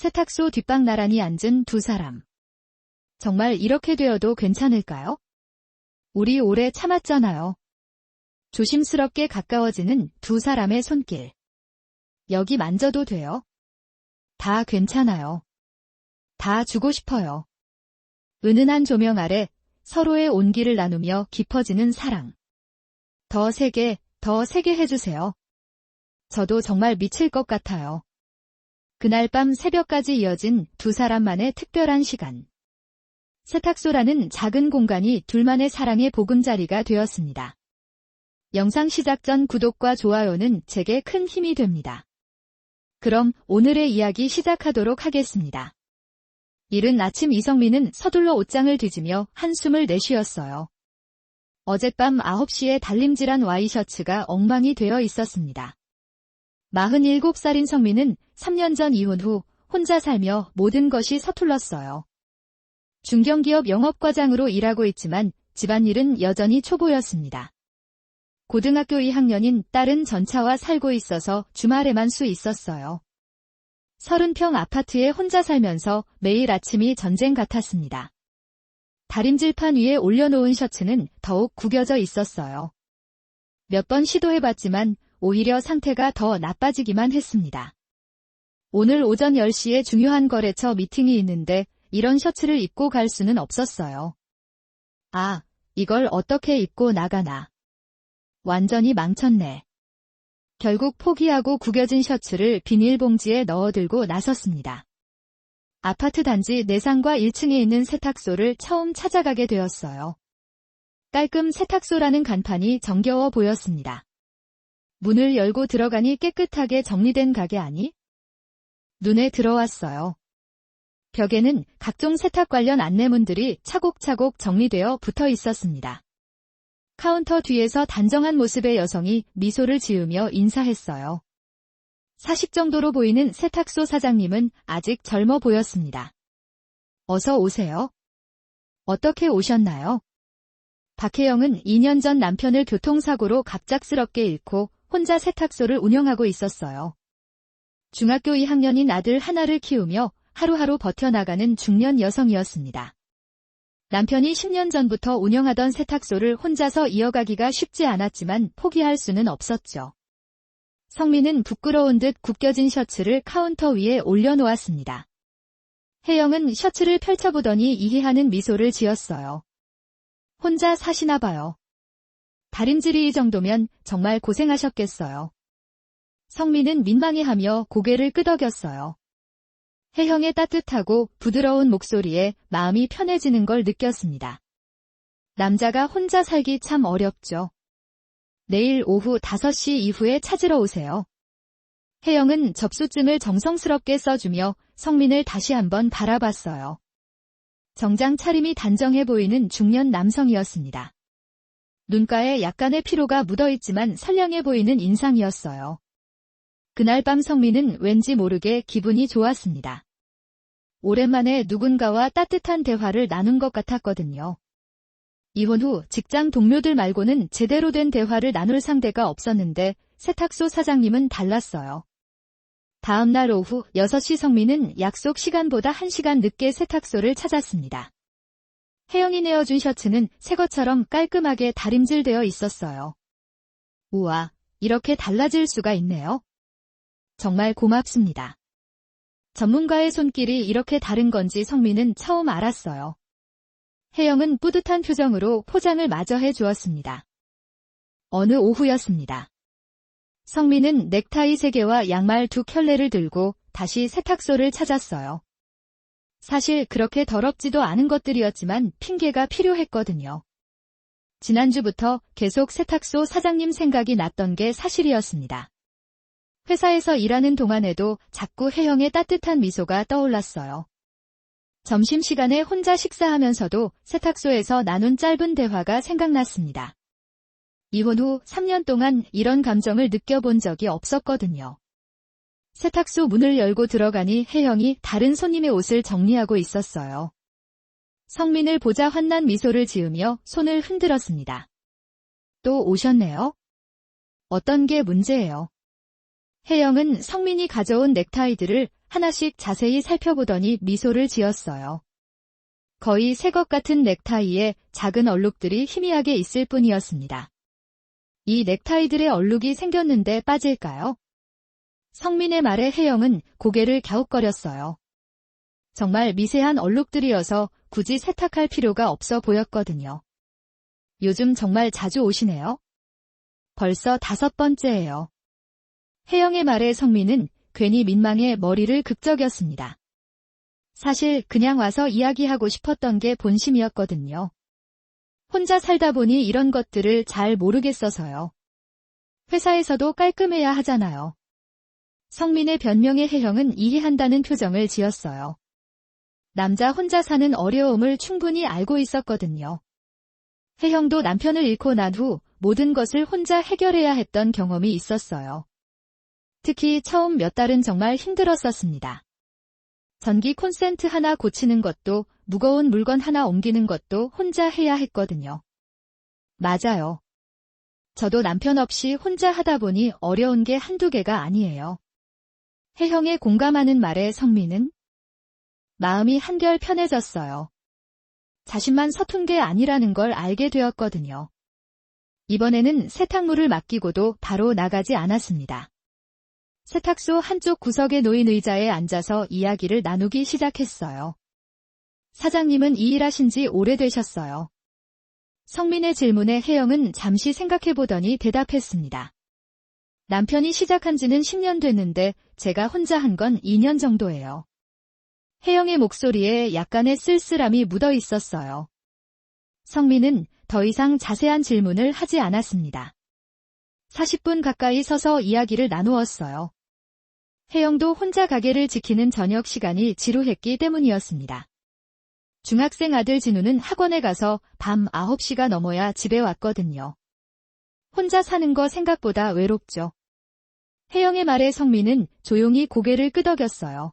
세탁소 뒷방 나란히 앉은 두 사람. 정말 이렇게 되어도 괜찮을까요? 우리 오래 참았잖아요. 조심스럽게 가까워지는 두 사람의 손길. 여기 만져도 돼요? 다 괜찮아요. 다 주고 싶어요. 은은한 조명 아래 서로의 온기를 나누며 깊어지는 사랑. 더 세게 해주세요. 저도 정말 미칠 것 같아요. 그날 밤 새벽까지 이어진 두 사람만의 특별한 시간. 세탁소라는 작은 공간이 둘만의 사랑의 보금자리가 되었습니다. 영상 시작 전 구독과 좋아요는 제게 큰 힘이 됩니다. 그럼 오늘의 이야기 시작하도록 하겠습니다. 이른 아침 이성민은 서둘러 옷장을 뒤지며 한숨을 내쉬었어요. 어젯밤 9시에 달림질한 와이셔츠가 엉망이 되어 있었습니다. 47살인 성민은 3년 전 이혼 후 혼자 살며 모든 것이 서툴렀어요. 중견기업 영업과장으로 일하고 있지만 집안일은 여전히 초보였습니다. 고등학교 2학년인 딸은 전차와 살고 있어서 주말에만 수 있었어요. 30평 아파트에 혼자 살면서 매일 아침이 전쟁 같았습니다. 다림질판 위에 올려놓은 셔츠는 더욱 구겨져 있었어요. 몇 번 시도해봤지만 오히려 상태가 더 나빠지기만 했습니다. 오늘 오전 10시에 중요한 거래처 미팅이 있는데 이런 셔츠를 입고 갈 수는 없었어요. 아, 이걸 어떻게 입고 나가나. 완전히 망쳤네. 결국 포기하고 구겨진 셔츠를 비닐봉지에 넣어 들고 나섰습니다. 아파트 단지 내상과 1층에 있는 세탁소를 처음 찾아가게 되었어요. 깔끔 세탁소라는 간판이 정겨워 보였습니다. 문을 열고 들어가니 깨끗하게 정리된 가게 아니? 눈에 들어왔어요. 벽에는 각종 세탁 관련 안내문들이 차곡차곡 정리되어 붙어 있었습니다. 카운터 뒤에서 단정한 모습의 여성이 미소를 지으며 인사했어요. 40 정도로 보이는 세탁소 사장님은 아직 젊어 보였습니다. 어서 오세요. 어떻게 오셨나요? 박혜영은 2년 전 남편을 교통사고로 갑작스럽게 잃고 혼자 세탁소를 운영하고 있었어요. 중학교 2학년인 아들 하나를 키우며 하루하루 버텨나가는 중년 여성이었습니다. 남편이 10년 전부터 운영하던 세탁소를 혼자서 이어가기가 쉽지 않았지만 포기할 수는 없었죠. 성민은 부끄러운 듯 구겨진 셔츠를 카운터 위에 올려놓았습니다. 혜영은 셔츠를 펼쳐보더니 이해하는 미소를 지었어요. 혼자 사시나 봐요. 다림질이 이 정도면 정말 고생하셨겠어요. 성민은 민망해하며 고개를 끄덕였어요. 혜영의 따뜻하고 부드러운 목소리에 마음이 편해지는 걸 느꼈습니다. 남자가 혼자 살기 참 어렵죠. 내일 오후 5시 이후에 찾으러 오세요. 혜영은 접수증을 정성스럽게 써주며 성민을 다시 한번 바라봤어요. 정장 차림이 단정해 보이는 중년 남성이었습니다. 눈가에 약간의 피로가 묻어있지만 선량해 보이는 인상이었어요. 그날 밤 성민은 왠지 모르게 기분이 좋았습니다. 오랜만에 누군가와 따뜻한 대화를 나눈 것 같았거든요. 이혼 후 직장 동료들 말고는 제대로 된 대화를 나눌 상대가 없었는데 세탁소 사장님은 달랐어요. 다음 날 오후 6시 성민은 약속 시간보다 1시간 늦게 세탁소를 찾았습니다. 혜영이 내어준 셔츠는 새 것처럼 깔끔하게 다림질되어 있었어요. 우와, 이렇게 달라질 수가 있네요. 정말 고맙습니다. 전문가의 손길이 이렇게 다른 건지 성민은 처음 알았어요. 혜영은 뿌듯한 표정으로 포장을 마저 해주었습니다. 어느 오후였습니다. 성민은 넥타이 3개와 양말 2켤레를 들고 다시 세탁소를 찾았어요. 사실 그렇게 더럽지도 않은 것들이었지만 핑계가 필요했거든요. 지난주부터 계속 세탁소 사장님 생각이 났던 게 사실이었습니다. 회사에서 일하는 동안에도 자꾸 혜영의 따뜻한 미소가 떠올랐어요. 점심시간에 혼자 식사하면서도 세탁소에서 나눈 짧은 대화가 생각났습니다. 이혼 후 3년 동안 이런 감정을 느껴본 적이 없었거든요. 세탁소 문을 열고 들어가니 혜영이 다른 손님의 옷을 정리하고 있었어요. 성민을 보자 환난 미소를 지으며 손을 흔들었습니다. 또 오셨네요? 어떤 게 문제예요? 혜영은 성민이 가져온 넥타이들을 하나씩 자세히 살펴보더니 미소를 지었어요. 거의 새 것 같은 넥타이에 작은 얼룩들이 희미하게 있을 뿐이었습니다. 이 넥타이들의 얼룩이 생겼는데 빠질까요? 성민의 말에 혜영은 고개를 갸웃거렸어요. 정말 미세한 얼룩들이어서 굳이 세탁할 필요가 없어 보였거든요. 요즘 정말 자주 오시네요. 벌써 5번째예요. 혜영의 말에 성민은 괜히 민망해 머리를 극적였습니다. 사실 그냥 와서 이야기하고 싶었던 게 본심이었거든요. 혼자 살다 보니 이런 것들을 잘 모르겠어서요. 회사에서도 깔끔해야 하잖아요. 성민의 변명에 혜영은 이해한다는 표정을 지었어요. 남자 혼자 사는 어려움을 충분히 알고 있었거든요. 혜영도 남편을 잃고 난 후 모든 것을 혼자 해결해야 했던 경험이 있었어요. 특히 처음 몇 달은 정말 힘들었었습니다. 전기 콘센트 하나 고치는 것도 무거운 물건 하나 옮기는 것도 혼자 해야 했거든요. 맞아요. 저도 남편 없이 혼자 하다 보니 어려운 게 한두 개가 아니에요. 혜영의 공감하는 말에 성민은 마음이 한결 편해졌어요. 자신만 서툰 게 아니라는 걸 알게 되었거든요. 이번에는 세탁물을 맡기고도 바로 나가지 않았습니다. 세탁소 한쪽 구석에 놓인 의자에 앉아서 이야기를 나누기 시작했어요. 사장님은 이 일 하신 지 오래되셨어요. 성민의 질문에 혜영은 잠시 생각해보더니 대답했습니다. 남편이 시작한 지는 10년 됐는데 제가 혼자 한 건 2년 정도예요. 혜영의 목소리에 약간의 쓸쓸함이 묻어 있었어요. 성민은 더 이상 자세한 질문을 하지 않았습니다. 40분 가까이 서서 이야기를 나누었어요. 혜영도 혼자 가게를 지키는 저녁 시간이 지루했기 때문이었습니다. 중학생 아들 진우는 학원에 가서 밤 9시가 넘어야 집에 왔거든요. 혼자 사는 거 생각보다 외롭죠. 혜영의 말에 성민은 조용히 고개를 끄덕였어요.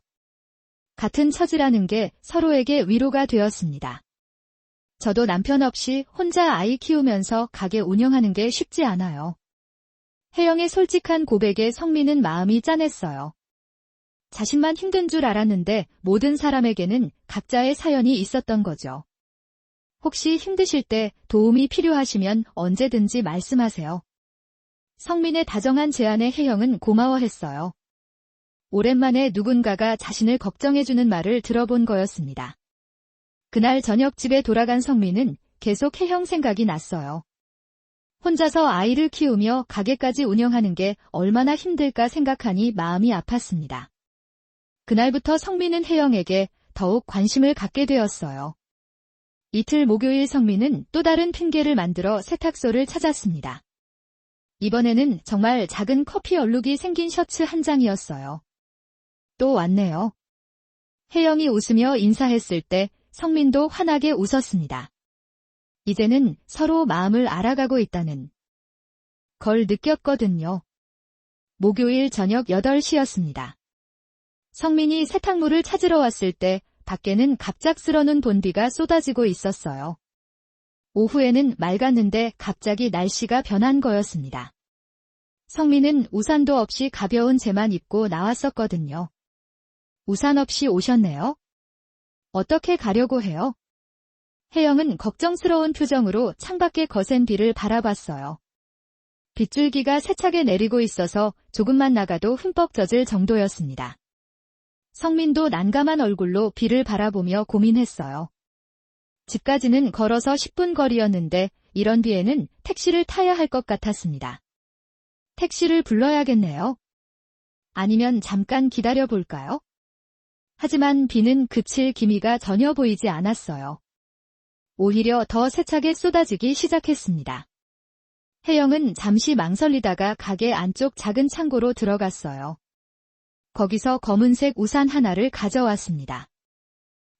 같은 처지라는 게 서로에게 위로가 되었습니다. 저도 남편 없이 혼자 아이 키우면서 가게 운영하는 게 쉽지 않아요. 혜영의 솔직한 고백에 성민은 마음이 짠했어요. 자신만 힘든 줄 알았는데 모든 사람에게는 각자의 사연이 있었던 거죠. 혹시 힘드실 때 도움이 필요하시면 언제든지 말씀하세요. 성민의 다정한 제안에 혜영은 고마워했어요. 오랜만에 누군가가 자신을 걱정해주는 말을 들어본 거였습니다. 그날 저녁 집에 돌아간 성민은 계속 혜영 생각이 났어요. 혼자서 아이를 키우며 가게까지 운영하는 게 얼마나 힘들까 생각하니 마음이 아팠습니다. 그날부터 성민은 혜영에게 더욱 관심을 갖게 되었어요. 이틀 목요일 성민은 또 다른 핑계를 만들어 세탁소를 찾았습니다. 이번에는 정말 작은 커피 얼룩이 생긴 셔츠 한 장이었어요. 또 왔네요. 혜영이 웃으며 인사했을 때 성민도 환하게 웃었습니다. 이제는 서로 마음을 알아가고 있다는 걸 느꼈거든요. 목요일 저녁 8시였습니다. 성민이 세탁물을 찾으러 왔을 때 밖에는 갑작스러운 본비가 쏟아지고 있었어요. 오후에는 맑았는데 갑자기 날씨가 변한 거였습니다. 성민은 우산도 없이 가벼운 재만 입고 나왔었거든요. 우산 없이 오셨네요. 어떻게 가려고 해요? 혜영은 걱정스러운 표정으로 창밖에 거센 비를 바라봤어요. 빗줄기가 세차게 내리고 있어서 조금만 나가도 흠뻑 젖을 정도였습니다. 성민도 난감한 얼굴로 비를 바라보며 고민했어요. 집까지는 걸어서 10분 거리였는데 이런 비에는 택시를 타야 할 것 같았습니다. 택시를 불러야겠네요. 아니면 잠깐 기다려볼까요? 하지만 비는 그칠 기미가 전혀 보이지 않았어요. 오히려 더 세차게 쏟아지기 시작했습니다. 혜영은 잠시 망설이다가 가게 안쪽 작은 창고로 들어갔어요. 거기서 검은색 우산 하나를 가져왔습니다.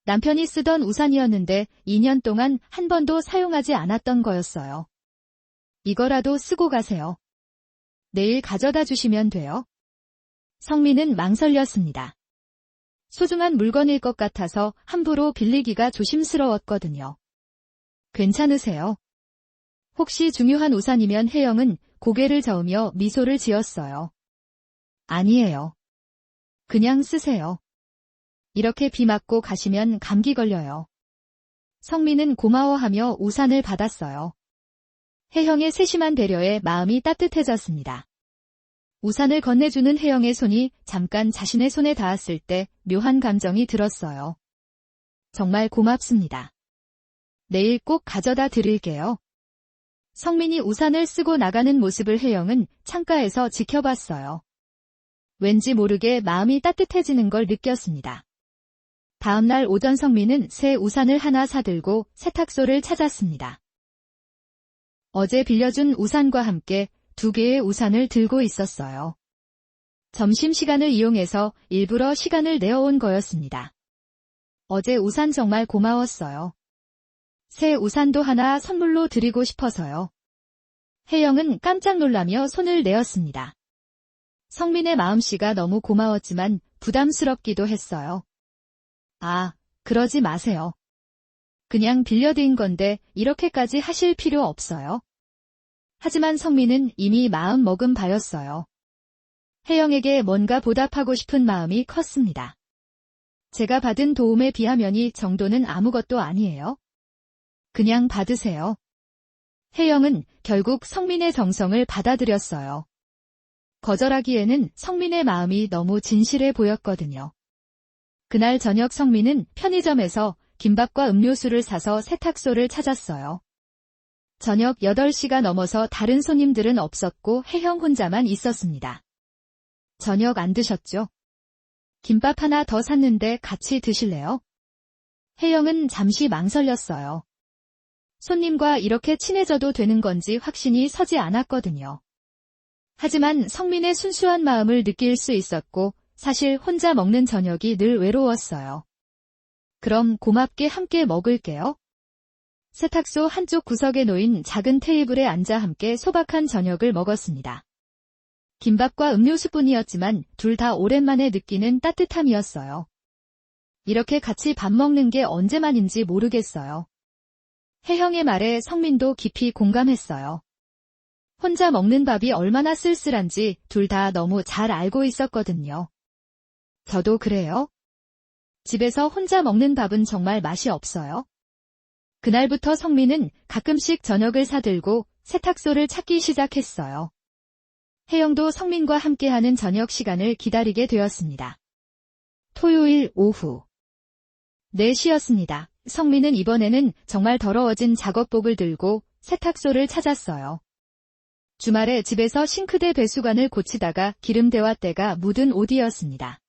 남편이 쓰던 우산이었는데 2년 동안 한 번도 사용하지 않았던 거였어요. 이거라도 쓰고 가세요. 내일 가져다 주시면 돼요. 성민은 망설였습니다. 소중한 물건일 것 같아서 함부로 빌리기가 조심스러웠거든요. 괜찮으세요? 혹시 중요한 우산이면 혜영은 고개를 저으며 미소를 지었어요. 아니에요. 그냥 쓰세요. 이렇게 비 맞고 가시면 감기 걸려요. 성민은 고마워하며 우산을 받았어요. 혜영의 세심한 배려에 마음이 따뜻해졌습니다. 우산을 건네주는 혜영의 손이 잠깐 자신의 손에 닿았을 때 묘한 감정이 들었어요. 정말 고맙습니다. 내일 꼭 가져다 드릴게요. 성민이 우산을 쓰고 나가는 모습을 혜영은 창가에서 지켜봤어요. 왠지 모르게 마음이 따뜻해지는 걸 느꼈습니다. 다음날 오전 성민은 새 우산을 하나 사들고 세탁소를 찾았습니다. 어제 빌려준 우산과 함께 2개의 우산을 들고 있었어요. 점심시간을 이용해서 일부러 시간을 내어온 거였습니다. 어제 우산 정말 고마웠어요. 새 우산도 하나 선물로 드리고 싶어서요. 혜영은 깜짝 놀라며 손을 내었습니다. 성민의 마음씨가 너무 고마웠지만 부담스럽기도 했어요. 아, 그러지 마세요. 그냥 빌려드린 건데 이렇게까지 하실 필요 없어요. 하지만 성민은 이미 마음 먹은 바였어요. 혜영에게 뭔가 보답하고 싶은 마음이 컸습니다. 제가 받은 도움에 비하면 이 정도는 아무것도 아니에요. 그냥 받으세요. 혜영은 결국 성민의 정성을 받아들였어요. 거절하기에는 성민의 마음이 너무 진실해 보였거든요. 그날 저녁 성민은 편의점에서 김밥과 음료수를 사서 세탁소를 찾았어요. 저녁 8시가 넘어서 다른 손님들은 없었고 혜영 혼자만 있었습니다. 저녁 안 드셨죠? 김밥 하나 더 샀는데 같이 드실래요? 혜영은 잠시 망설였어요. 손님과 이렇게 친해져도 되는 건지 확신이 서지 않았거든요. 하지만 성민의 순수한 마음을 느낄 수 있었고 사실 혼자 먹는 저녁이 늘 외로웠어요. 그럼 고맙게 함께 먹을게요. 세탁소 한쪽 구석에 놓인 작은 테이블에 앉아 함께 소박한 저녁을 먹었습니다. 김밥과 음료수뿐이었지만 둘 다 오랜만에 느끼는 따뜻함이었어요. 이렇게 같이 밥 먹는 게 언제만인지 모르겠어요. 혜영의 말에 성민도 깊이 공감했어요. 혼자 먹는 밥이 얼마나 쓸쓸한지 둘 다 너무 잘 알고 있었거든요. 저도 그래요. 집에서 혼자 먹는 밥은 정말 맛이 없어요. 그날부터 성민은 가끔씩 저녁을 사들고 세탁소를 찾기 시작했어요. 혜영도 성민과 함께하는 저녁 시간을 기다리게 되었습니다. 토요일 오후 4시였습니다. 성민은 이번에는 정말 더러워진 작업복을 들고 세탁소를 찾았어요. 주말에 집에서 싱크대 배수관을 고치다가 기름때와 때가 묻은 옷이었습니다.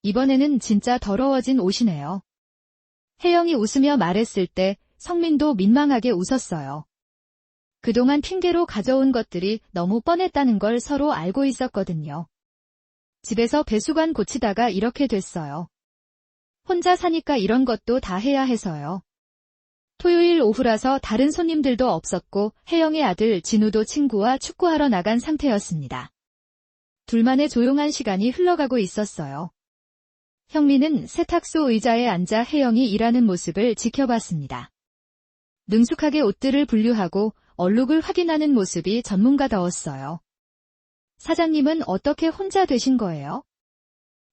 이번에는 진짜 더러워진 옷이네요. 혜영이 웃으며 말했을 때 성민도 민망하게 웃었어요. 그동안 핑계로 가져온 것들이 너무 뻔했다는 걸 서로 알고 있었거든요. 집에서 배수관 고치다가 이렇게 됐어요. 혼자 사니까 이런 것도 다 해야 해서요. 토요일 오후라서 다른 손님들도 없었고 혜영의 아들 진우도 친구와 축구하러 나간 상태였습니다. 둘만의 조용한 시간이 흘러가고 있었어요. 형민은 세탁소 의자에 앉아 혜영이 일하는 모습을 지켜봤습니다. 능숙하게 옷들을 분류하고 얼룩을 확인하는 모습이 전문가다웠어요. 사장님은 어떻게 혼자 되신 거예요?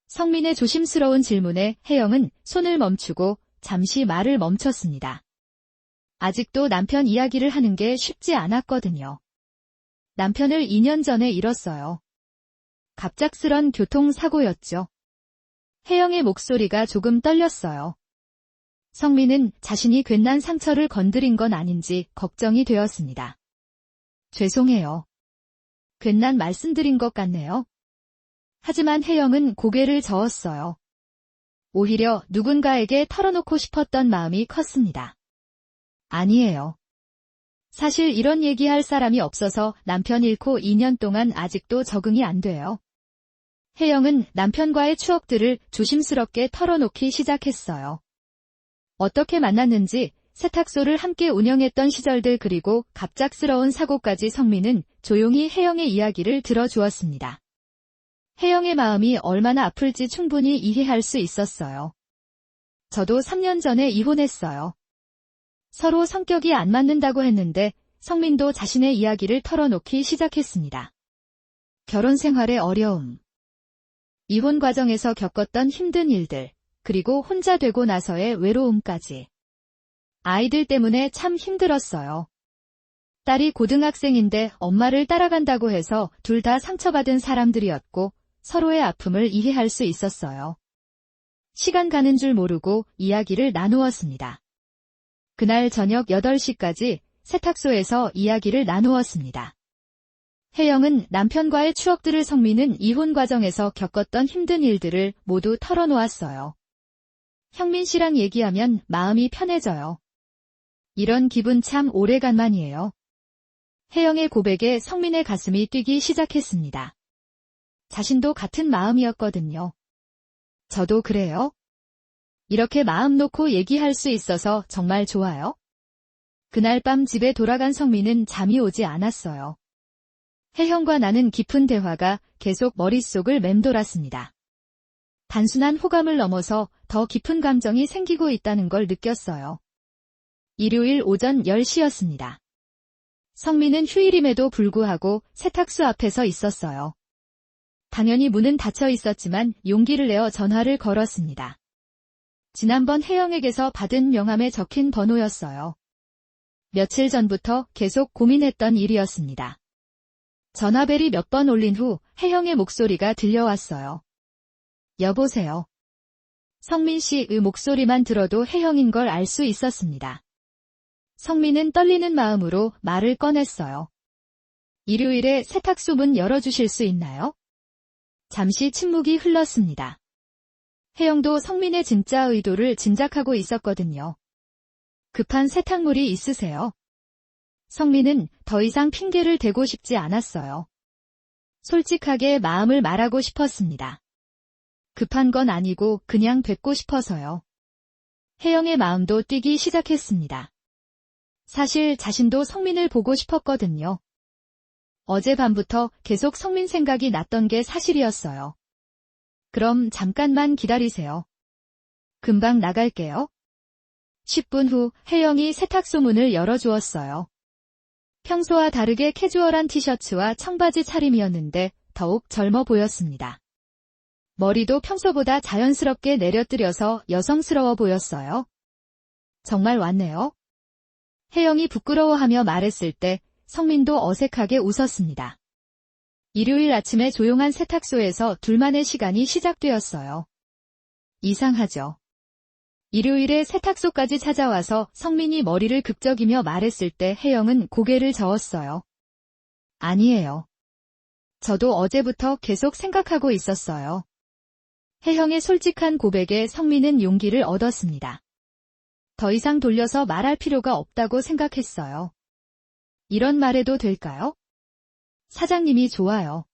성민의 조심스러운 질문에 혜영은 손을 멈추고 잠시 말을 멈췄습니다. 아직도 남편 이야기를 하는 게 쉽지 않았거든요. 남편을 2년 전에 잃었어요. 갑작스런 교통사고였죠. 혜영의 목소리가 조금 떨렸어요. 성민은 자신이 괜한 상처를 건드린 건 아닌지 걱정이 되었습니다. 죄송해요. 괜한 말씀드린 것 같네요. 하지만 혜영은 고개를 저었어요. 오히려 누군가에게 털어놓고 싶었던 마음이 컸습니다. 아니에요. 사실 이런 얘기할 사람이 없어서 남편 잃고 2년 동안 아직도 적응이 안 돼요. 혜영은 남편과의 추억들을 조심스럽게 털어놓기 시작했어요. 어떻게 만났는지, 세탁소를 함께 운영했던 시절들 그리고 갑작스러운 사고까지 성민은 조용히 혜영의 이야기를 들어주었습니다. 혜영의 마음이 얼마나 아플지 충분히 이해할 수 있었어요. 저도 3년 전에 이혼했어요. 서로 성격이 안 맞는다고 했는데 성민도 자신의 이야기를 털어놓기 시작했습니다. 결혼 생활의 어려움, 이혼 과정에서 겪었던 힘든 일들, 그리고 혼자 되고 나서의 외로움까지. 아이들 때문에 참 힘들었어요. 딸이 고등학생인데 엄마를 따라간다고 해서 둘 다 상처받은 사람들이었고 서로의 아픔을 이해할 수 있었어요. 시간 가는 줄 모르고 이야기를 나누었습니다. 그날 저녁 8시까지 세탁소에서 이야기를 나누었습니다. 혜영은 남편과의 추억들을, 성민은 이혼 과정에서 겪었던 힘든 일들을 모두 털어놓았어요. 형민 씨랑 얘기하면 마음이 편해져요. 이런 기분 참 오래간만이에요. 혜영의 고백에 성민의 가슴이 뛰기 시작했습니다. 자신도 같은 마음이었거든요. 저도 그래요. 이렇게 마음 놓고 얘기할 수 있어서 정말 좋아요. 그날 밤 집에 돌아간 성민은 잠이 오지 않았어요. 혜영과 나는 깊은 대화가 계속 머릿속을 맴돌았습니다. 단순한 호감을 넘어서 더 깊은 감정이 생기고 있다는 걸 느꼈어요. 일요일 오전 10시였습니다. 성민은 휴일임에도 불구하고 세탁소 앞에 서 있었어요. 당연히 문은 닫혀 있었지만 용기를 내어 전화를 걸었습니다. 지난번 혜영에게서 받은 명함에 적힌 번호였어요. 며칠 전부터 계속 고민했던 일이었습니다. 전화벨이 몇 번 울린 후 혜영의 목소리가 들려왔어요. 여보세요. 성민 씨의 목소리만 들어도 혜영인 걸 알 수 있었습니다. 성민은 떨리는 마음으로 말을 꺼냈어요. 일요일에 세탁소 문 열어주실 수 있나요? 잠시 침묵이 흘렀습니다. 혜영도 성민의 진짜 의도를 짐작하고 있었거든요. 급한 세탁물이 있으세요? 성민은 더 이상 핑계를 대고 싶지 않았어요. 솔직하게 마음을 말하고 싶었습니다. 급한 건 아니고 그냥 뵙고 싶어서요. 혜영의 마음도 뛰기 시작했습니다. 사실 자신도 성민을 보고 싶었거든요. 어젯밤부터 계속 성민 생각이 났던 게 사실이었어요. 그럼 잠깐만 기다리세요. 금방 나갈게요. 10분 후 혜영이 세탁소 문을 열어주었어요. 평소와 다르게 캐주얼한 티셔츠와 청바지 차림이었는데 더욱 젊어 보였습니다. 머리도 평소보다 자연스럽게 내려뜨려서 여성스러워 보였어요. 정말 왔네요. 혜영이 부끄러워하며 말했을 때 성민도 어색하게 웃었습니다. 일요일 아침에 조용한 세탁소에서 둘만의 시간이 시작되었어요. 이상하죠. 일요일에 세탁소까지 찾아와서 성민이 머리를 극적이며 말했을 때 혜영은 고개를 저었어요. 아니에요. 저도 어제부터 계속 생각하고 있었어요. 혜영의 솔직한 고백에 성민은 용기를 얻었습니다. 더 이상 돌려서 말할 필요가 없다고 생각했어요. 이런 말해도 될까요? 사장님이 좋아요.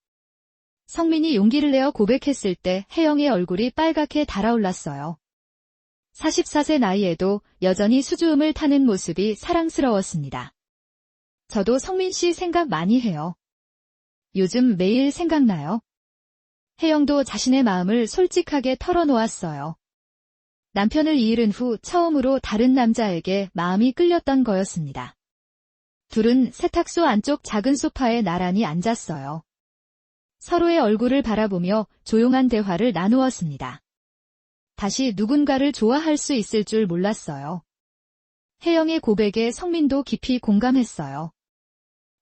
성민이 용기를 내어 고백했을 때 혜영의 얼굴이 빨갛게 달아올랐어요. 44세 나이에도 여전히 수줍음을 타는 모습이 사랑스러웠습니다. 저도 성민 씨 생각 많이 해요. 요즘 매일 생각나요. 혜영도 자신의 마음을 솔직하게 털어놓았어요. 남편을 잃은 후 처음으로 다른 남자에게 마음이 끌렸던 거였습니다. 둘은 세탁소 안쪽 작은 소파에 나란히 앉았어요. 서로의 얼굴을 바라보며 조용한 대화를 나누었습니다. 다시 누군가를 좋아할 수 있을 줄 몰랐어요. 혜영의 고백에 성민도 깊이 공감했어요.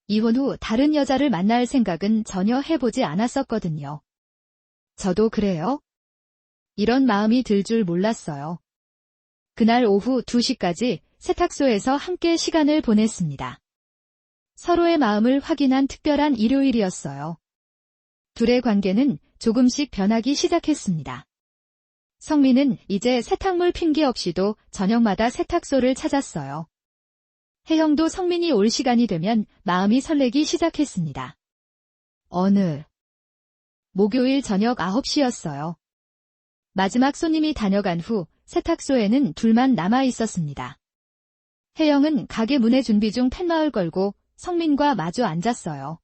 이혼 후 다른 여자를 만날 생각은 전혀 해보지 않았었거든요. 저도 그래요. 이런 마음이 들 줄 몰랐어요. 그날 오후 2시까지 세탁소에서 함께 시간을 보냈습니다. 서로의 마음을 확인한 특별한 일요일이었어요. 둘의 관계는 조금씩 변하기 시작했습니다. 성민은 이제 세탁물 핑계 없이도 저녁마다 세탁소를 찾았어요. 혜영도 성민이 올 시간이 되면 마음이 설레기 시작했습니다. 어느 목요일 저녁 9시였어요. 마지막 손님이 다녀간 후 세탁소에는 둘만 남아 있었습니다. 혜영은 가게 문에 준비 중 팻말을 걸고 성민과 마주 앉았어요.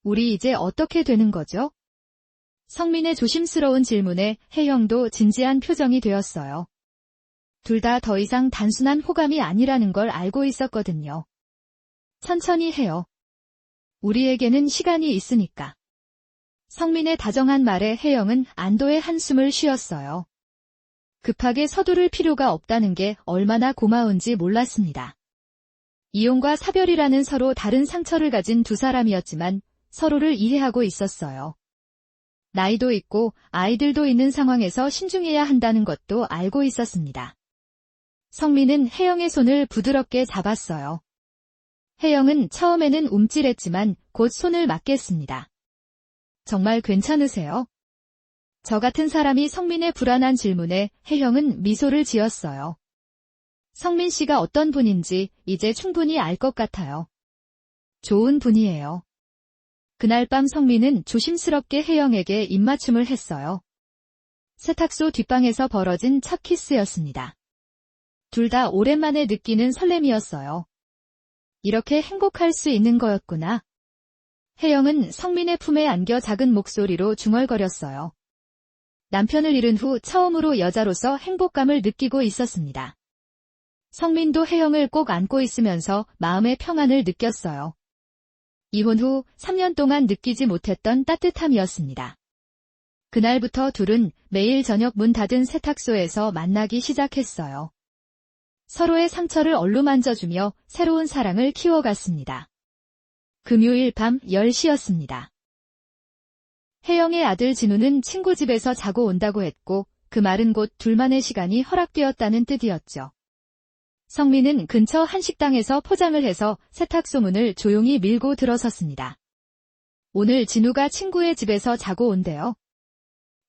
우리 이제 어떻게 되는 거죠? 성민의 조심스러운 질문에 혜영도 진지한 표정이 되었어요. 둘 다 더 이상 단순한 호감이 아니라는 걸 알고 있었거든요. 천천히 해요. 우리에게는 시간이 있으니까. 성민의 다정한 말에 혜영은 안도의 한숨을 쉬었어요. 급하게 서두를 필요가 없다는 게 얼마나 고마운지 몰랐습니다. 이혼과 사별이라는 서로 다른 상처를 가진 두 사람이었지만 서로를 이해하고 있었어요. 나이도 있고 아이들도 있는 상황에서 신중해야 한다는 것도 알고 있었습니다. 성민은 혜영의 손을 부드럽게 잡았어요. 혜영은 처음에는 움찔했지만 곧 손을 맞겠습니다. 정말 괜찮으세요? 저 같은 사람이 성민의 불안한 질문에 혜영은 미소를 지었어요. 성민 씨가 어떤 분인지 이제 충분히 알 것 같아요. 좋은 분이에요. 그날 밤 성민은 조심스럽게 혜영에게 입맞춤을 했어요. 세탁소 뒷방에서 벌어진 첫 키스였습니다. 둘 다 오랜만에 느끼는 설렘이었어요. 이렇게 행복할 수 있는 거였구나. 혜영은 성민의 품에 안겨 작은 목소리로 중얼거렸어요. 남편을 잃은 후 처음으로 여자로서 행복감을 느끼고 있었습니다. 성민도 혜영을 꼭 안고 있으면서 마음의 평안을 느꼈어요. 이혼 후 3년 동안 느끼지 못했던 따뜻함이었습니다. 그날부터 둘은 매일 저녁 문 닫은 세탁소에서 만나기 시작했어요. 서로의 상처를 어루만져주며 새로운 사랑을 키워갔습니다. 금요일 밤 10시였습니다. 혜영의 아들 진우는 친구 집에서 자고 온다고 했고 그 말은 곧 둘만의 시간이 허락되었다는 뜻이었죠. 성민은 근처 한식당에서 포장을 해서 세탁소 문을 조용히 밀고 들어섰습니다. 오늘 진우가 친구의 집에서 자고 온대요.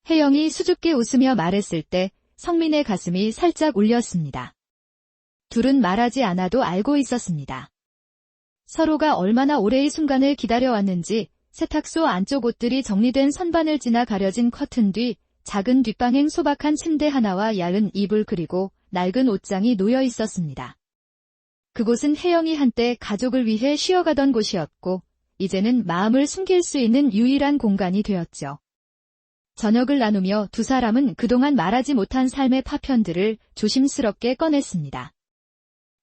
혜영이 수줍게 웃으며 말했을 때 성민의 가슴이 살짝 울렸습니다. 둘은 말하지 않아도 알고 있었습니다. 서로가 얼마나 오래 이 순간을 기다려왔는지 세탁소 안쪽 옷들이 정리된 선반을 지나 가려진 커튼 뒤 작은 뒷방행 소박한 침대 하나와 얇은 이불 그리고 낡은 옷장이 놓여 있었습니다. 그곳은 혜영이 한때 가족을 위해 쉬어가던 곳이었고 이제는 마음을 숨길 수 있는 유일한 공간이 되었죠. 저녁을 나누며 두 사람은 그동안 말하지 못한 삶의 파편들을 조심스럽게 꺼냈습니다.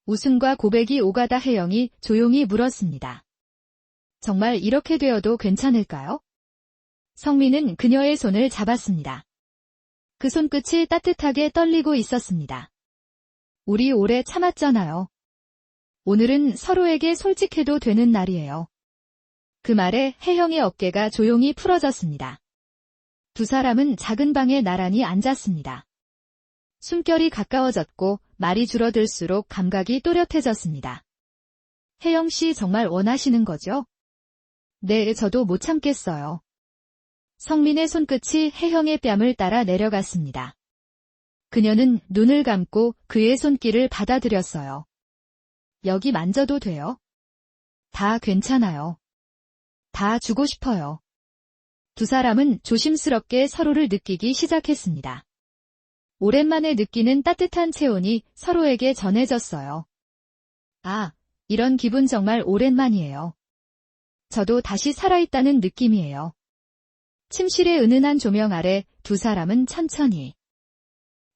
웃음과 고백이 오가다 혜영이 조용히 물었습니다. 정말 이렇게 되어도 괜찮을까요? 성민은 그녀의 손을 잡았습니다. 그 손끝이 따뜻하게 떨리고 있었습니다. 우리 오래 참았잖아요. 오늘은 서로에게 솔직해도 되는 날이에요. 그 말에 혜영의 어깨가 조용히 풀어졌습니다. 두 사람은 작은 방에 나란히 앉았습니다. 숨결이 가까워졌고 말이 줄어들수록 감각이 또렷해졌습니다. 혜영 씨 정말 원하시는 거죠? 네, 저도 못 참겠어요. 성민의 손끝이 혜영의 뺨을 따라 내려갔습니다. 그녀는 눈을 감고 그의 손길을 받아들였어요. 여기 만져도 돼요? 다 괜찮아요. 다 주고 싶어요. 두 사람은 조심스럽게 서로를 느끼기 시작했습니다. 오랜만에 느끼는 따뜻한 체온이 서로에게 전해졌어요. 아, 이런 기분 정말 오랜만이에요. 저도 다시 살아있다는 느낌이에요. 침실의 은은한 조명 아래 두 사람은 천천히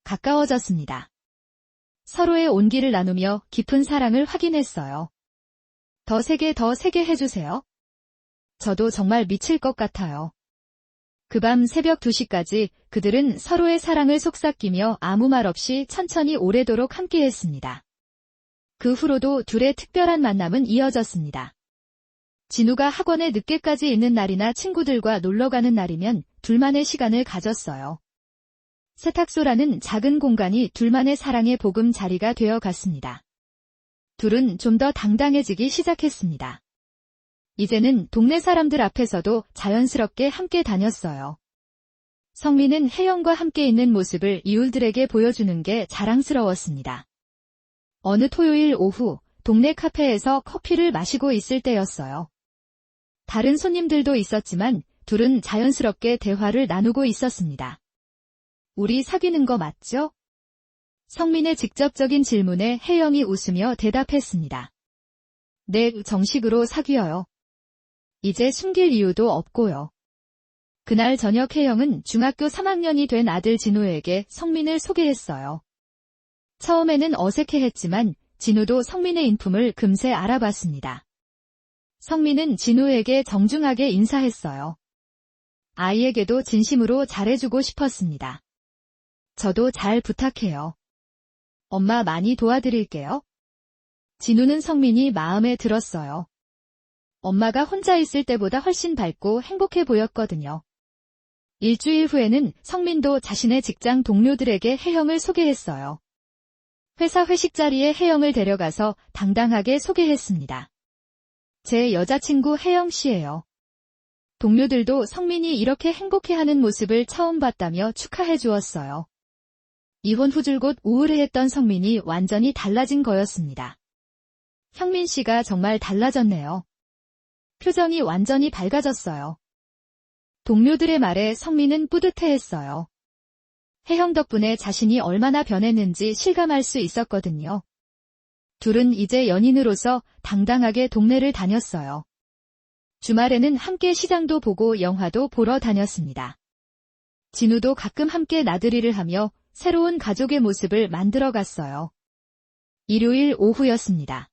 가까워졌습니다. 서로의 온기를 나누며 깊은 사랑을 확인했어요. 더 세게 해주세요. 저도 정말 미칠 것 같아요. 그 밤 새벽 2시까지 그들은 서로의 사랑을 속삭이며 아무 말 없이 천천히 오래도록 함께했습니다. 그 후로도 둘의 특별한 만남은 이어졌습니다. 진우가 학원에 늦게까지 있는 날이나 친구들과 놀러가는 날이면 둘만의 시간을 가졌어요. 세탁소라는 작은 공간이 둘만의 사랑의 보금 자리가 되어 갔습니다. 둘은 좀 더 당당해지기 시작했습니다. 이제는 동네 사람들 앞에서도 자연스럽게 함께 다녔어요. 성민은 혜영과 함께 있는 모습을 이웃들에게 보여주는 게 자랑스러웠습니다. 어느 토요일 오후 동네 카페에서 커피를 마시고 있을 때였어요. 다른 손님들도 있었지만 둘은 자연스럽게 대화를 나누고 있었습니다. 우리 사귀는 거 맞죠? 성민의 직접적인 질문에 혜영이 웃으며 대답했습니다. 네, 정식으로 사귀어요. 이제 숨길 이유도 없고요. 그날 저녁 혜영은 중학교 3학년이 된 아들 진우에게 성민을 소개했어요. 처음에는 어색해했지만 진우도 성민의 인품을 금세 알아봤습니다. 성민은 진우에게 정중하게 인사했어요. 아이에게도 진심으로 잘해주고 싶었습니다. 저도 잘 부탁해요. 엄마 많이 도와드릴게요. 진우는 성민이 마음에 들었어요. 엄마가 혼자 있을 때보다 훨씬 밝고 행복해 보였거든요. 일주일 후에는 성민도 자신의 직장 동료들에게 혜영을 소개했어요. 회사 회식 자리에 혜영을 데려가서 당당하게 소개했습니다. 제 여자친구 혜영 씨예요. 동료들도 성민이 이렇게 행복해하는 모습을 처음 봤다며 축하해 주었어요. 이혼 후 줄곧 우울해했던 성민이 완전히 달라진 거였습니다. 형민 씨가 정말 달라졌네요. 표정이 완전히 밝아졌어요. 동료들의 말에 성민은 뿌듯해했어요. 혜영 덕분에 자신이 얼마나 변했는지 실감할 수 있었거든요. 둘은 이제 연인으로서 당당하게 동네를 다녔어요. 주말에는 함께 시장도 보고 영화도 보러 다녔습니다. 진우도 가끔 함께 나들이를 하며 새로운 가족의 모습을 만들어갔어요. 일요일 오후였습니다.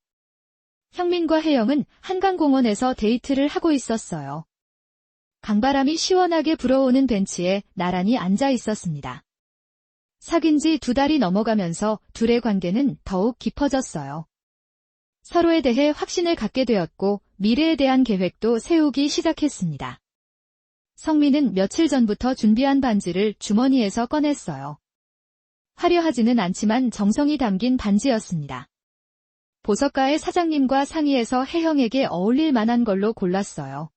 형민과 혜영은 한강공원에서 데이트를 하고 있었어요. 강바람이 시원하게 불어오는 벤치에 나란히 앉아 있었습니다. 사귄 지 2달이 넘어가면서 둘의 관계는 더욱 깊어졌어요. 서로에 대해 확신을 갖게 되었고 미래에 대한 계획도 세우기 시작했습니다. 성민은 며칠 전부터 준비한 반지를 주머니에서 꺼냈어요. 화려하지는 않지만 정성이 담긴 반지였습니다. 보석가의 사장님과 상의해서 혜영에게 어울릴 만한 걸로 골랐어요.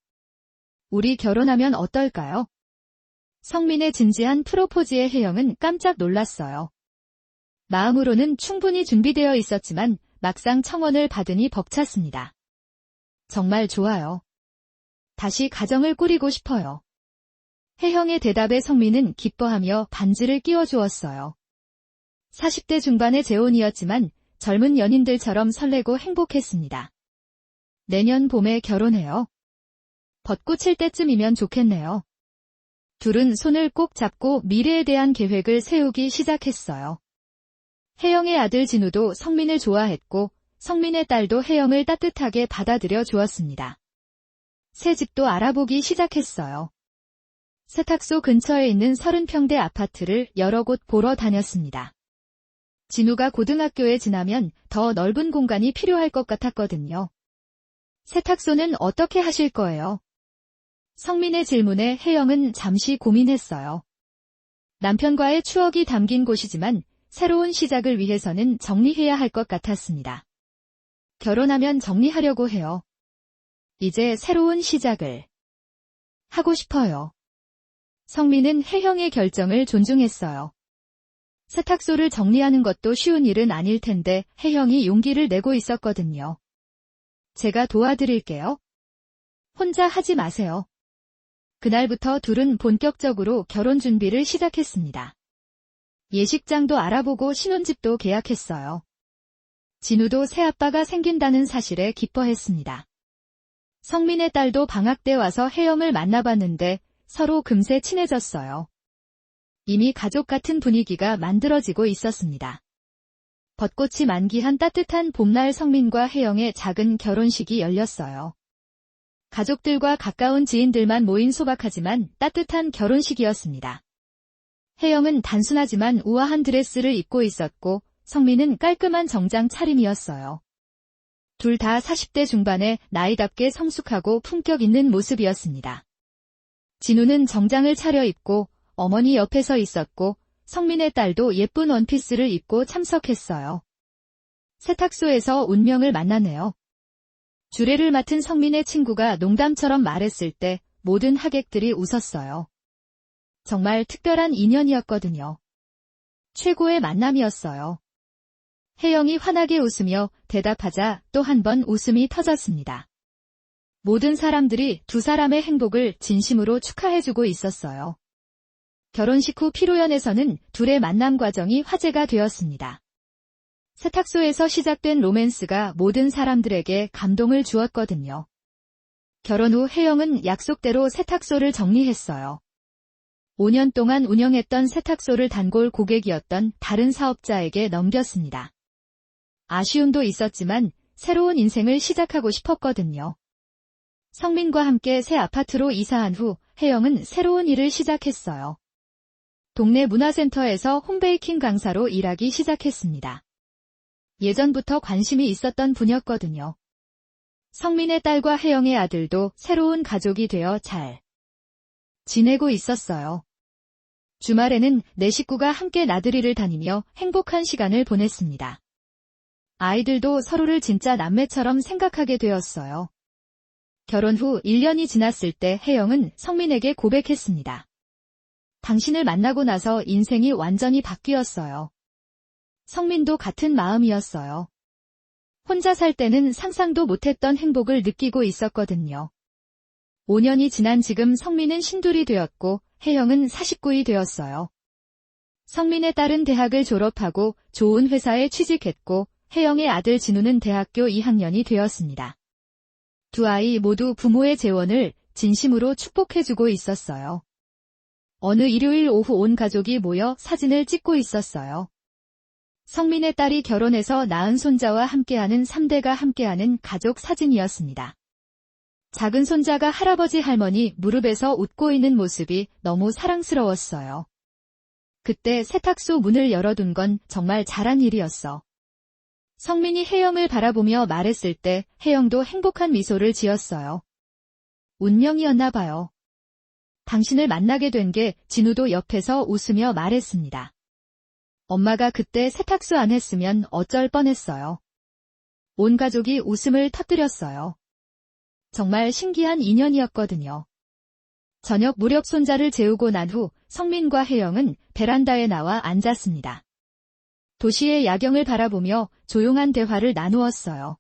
우리 결혼하면 어떨까요? 성민의 진지한 프로포즈에 혜영은 깜짝 놀랐어요. 마음으로는 충분히 준비되어 있었지만 막상 청혼을 받으니 벅찼습니다. 정말 좋아요. 다시 가정을 꾸리고 싶어요. 혜영의 대답에 성민은 기뻐하며 반지를 끼워주었어요. 40대 중반의 재혼이었지만 젊은 연인들처럼 설레고 행복했습니다. 내년 봄에 결혼해요. 벚꽃 칠 때쯤이면 좋겠네요. 둘은 손을 꼭 잡고 미래에 대한 계획을 세우기 시작했어요. 혜영의 아들 진우도 성민을 좋아했고 성민의 딸도 혜영을 따뜻하게 받아들여 주었습니다. 새 집도 알아보기 시작했어요. 세탁소 근처에 있는 30평대 아파트를 여러 곳 보러 다녔습니다. 진우가 고등학교에 지나면 더 넓은 공간이 필요할 것 같았거든요. 세탁소는 어떻게 하실 거예요? 성민의 질문에 혜영은 잠시 고민했어요. 남편과의 추억이 담긴 곳이지만 새로운 시작을 위해서는 정리해야 할 것 같았습니다. 결혼하면 정리하려고 해요. 이제 새로운 시작을 하고 싶어요. 성민은 혜영의 결정을 존중했어요. 세탁소를 정리하는 것도 쉬운 일은 아닐 텐데 혜영이 용기를 내고 있었거든요. 제가 도와드릴게요. 혼자 하지 마세요. 그날부터 둘은 본격적으로 결혼 준비를 시작했습니다. 예식장도 알아보고 신혼집도 계약했어요. 진우도 새아빠가 생긴다는 사실에 기뻐했습니다. 성민의 딸도 방학 때 와서 혜영을 만나봤는데 서로 금세 친해졌어요. 이미 가족 같은 분위기가 만들어지고 있었습니다. 벚꽃이 만기한 따뜻한 봄날 성민과 혜영의 작은 결혼식이 열렸어요. 가족들과 가까운 지인들만 모인 소박하지만 따뜻한 결혼식이었습니다. 혜영은 단순하지만 우아한 드레스를 입고 있었고 성민은 깔끔한 정장 차림이었어요. 둘 다 40대 중반의 나이답게 성숙하고 품격 있는 모습이었습니다. 진우는 정장을 차려입고 어머니 옆에 서 있었고 성민의 딸도 예쁜 원피스를 입고 참석했어요. 세탁소에서 운명을 만나네요. 주례를 맡은 성민의 친구가 농담처럼 말했을 때 모든 하객들이 웃었어요. 정말 특별한 인연이었거든요. 최고의 만남이었어요. 혜영이 환하게 웃으며 대답하자 또 한 번 웃음이 터졌습니다. 모든 사람들이 두 사람의 행복을 진심으로 축하해주고 있었어요. 결혼식 후 피로연에서는 둘의 만남 과정이 화제가 되었습니다. 세탁소에서 시작된 로맨스가 모든 사람들에게 감동을 주었거든요. 결혼 후 혜영은 약속대로 세탁소를 정리했어요. 5년 동안 운영했던 세탁소를 단골 고객이었던 다른 사업자에게 넘겼습니다. 아쉬움도 있었지만 새로운 인생을 시작하고 싶었거든요. 성민과 함께 새 아파트로 이사한 후 혜영은 새로운 일을 시작했어요. 동네 문화센터에서 홈베이킹 강사로 일하기 시작했습니다. 예전부터 관심이 있었던 분야거든요. 성민의 딸과 혜영의 아들도 새로운 가족이 되어 잘 지내고 있었어요. 주말에는 네 식구가 함께 나들이를 다니며 행복한 시간을 보냈습니다. 아이들도 서로를 진짜 남매처럼 생각하게 되었어요. 결혼 후 1년이 지났을 때 혜영은 성민에게 고백했습니다. 당신을 만나고 나서 인생이 완전히 바뀌었어요. 성민도 같은 마음이었어요. 혼자 살 때는 상상도 못했던 행복을 느끼고 있었거든요. 5년이 지난 지금 성민은 신둘이 되었고 혜영은 49이 되었어요. 성민의 딸은 대학을 졸업하고 좋은 회사에 취직했고 혜영의 아들 진우는 대학교 2학년이 되었습니다. 두 아이 모두 부모의 재원을 진심으로 축복해주고 있었어요. 어느 일요일 오후 온 가족이 모여 사진을 찍고 있었어요. 성민의 딸이 결혼해서 낳은 손자와 함께하는 3대가 함께하는 가족 사진이었습니다. 작은 손자가 할아버지 할머니 무릎에서 웃고 있는 모습이 너무 사랑스러웠어요. 그때 세탁소 문을 열어둔 건 정말 잘한 일이었어. 성민이 혜영을 바라보며 말했을 때 혜영도 행복한 미소를 지었어요. 운명이었나 봐요. 당신을 만나게 된 게 진우도 옆에서 웃으며 말했습니다. 엄마가 그때 세탁소 안 했으면 어쩔 뻔했어요. 온 가족이 웃음을 터뜨렸어요. 정말 신기한 인연이었거든요. 저녁 무렵 손자를 재우고 난 후 성민과 혜영은 베란다에 나와 앉았습니다. 도시의 야경을 바라보며 조용한 대화를 나누었어요.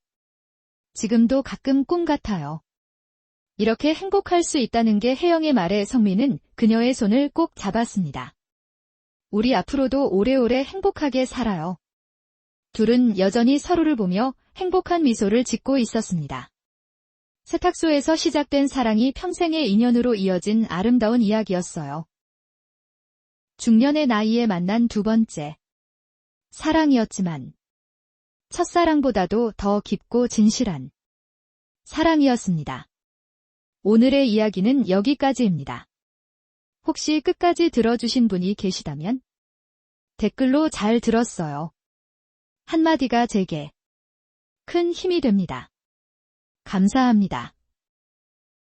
지금도 가끔 꿈 같아요. 이렇게 행복할 수 있다는 게 혜영의 말에 성민은 그녀의 손을 꼭 잡았습니다. 우리 앞으로도 오래오래 행복하게 살아요. 둘은 여전히 서로를 보며 행복한 미소를 짓고 있었습니다. 세탁소에서 시작된 사랑이 평생의 인연으로 이어진 아름다운 이야기였어요. 중년의 나이에 만난 두 번째. 사랑이었지만 첫사랑보다도 더 깊고 진실한 사랑이었습니다. 오늘의 이야기는 여기까지입니다. 혹시 끝까지 들어주신 분이 계시다면 댓글로 잘 들었어요. 한마디가 제게 큰 힘이 됩니다. 감사합니다.